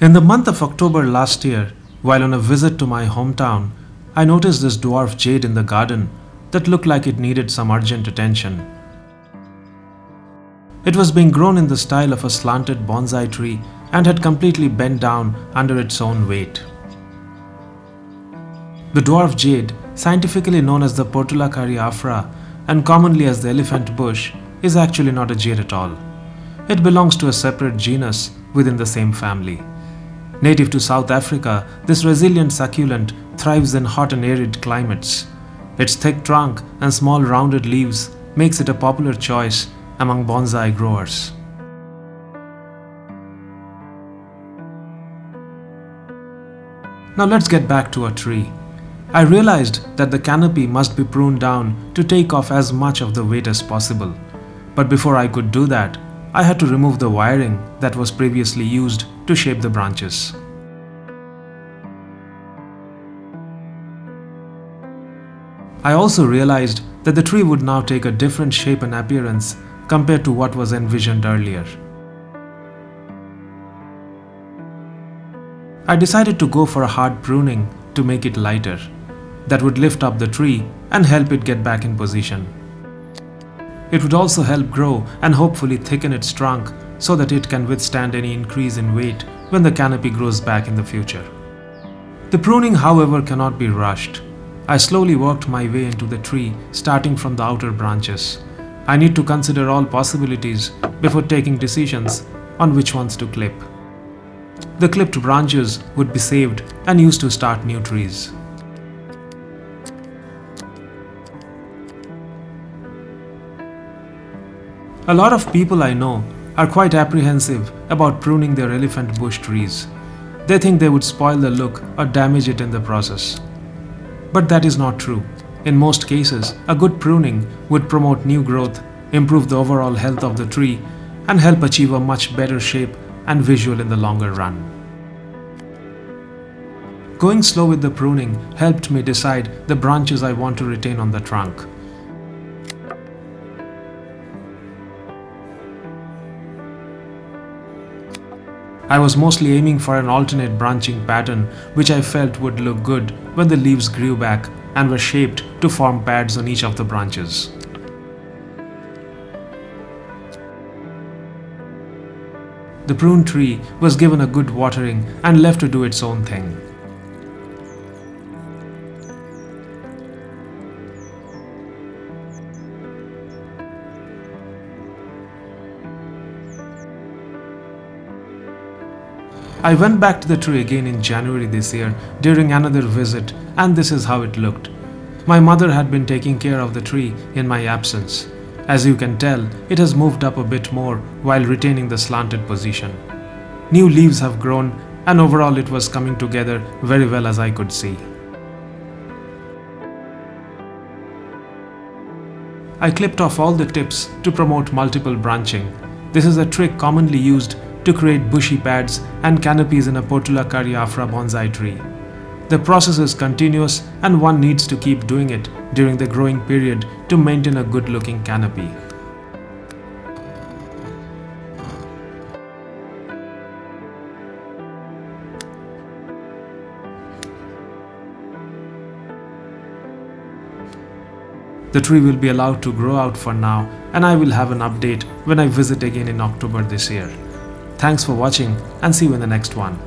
In the month of October last year, while on a visit to my hometown, I noticed this dwarf jade in the garden that looked like it needed some urgent attention. It was being grown in the style of a slanted bonsai tree and had completely bent down under its own weight. The dwarf jade, scientifically known as the Portulacaria Afra and commonly as the elephant bush, is actually not a jade at all. It belongs to a separate genus within the same family. Native to South Africa, this resilient succulent thrives in hot and arid climates. Its thick trunk and small rounded leaves makes it a popular choice among bonsai growers. Now let's get back to our tree. I realized that the canopy must be pruned down to take off as much of the weight as possible. But before I could do that, I had to remove the wiring that was previously used to shape the branches. I also realized that the tree would now take a different shape and appearance compared to what was envisioned earlier. I decided to go for a hard pruning to make it lighter. That would lift up the tree and help it get back in position. It would also help grow and hopefully thicken its trunk so that it can withstand any increase in weight when the canopy grows back in the future. The pruning, however, cannot be rushed. I slowly worked my way into the tree, starting from the outer branches. I need to consider all possibilities before taking decisions on which ones to clip. The clipped branches would be saved and used to start new trees. A lot of people I know are quite apprehensive about pruning their elephant bush trees. They think they would spoil the look or damage it in the process. But that is not true. In most cases, a good pruning would promote new growth, improve the overall health of the tree, and help achieve a much better shape and visual in the longer run. Going slow with the pruning helped me decide the branches I want to retain on the trunk. I was mostly aiming for an alternate branching pattern which I felt would look good when the leaves grew back and were shaped to form pads on each of the branches. The prune tree was given a good watering and left to do its own thing. I went back to the tree again in January this year during another visit, and this is how it looked. My mother had been taking care of the tree in my absence. As you can tell, it has moved up a bit more while retaining the slanted position. New leaves have grown, and overall it was coming together very well as I could see. I clipped off all the tips to promote multiple branching. This is a trick commonly used to create bushy pads and canopies in a Portulacaria Afra bonsai tree. The process is continuous and one needs to keep doing it during the growing period to maintain a good looking canopy. The tree will be allowed to grow out for now, and I will have an update when I visit again in October this year. Thanks for watching and see you in the next one.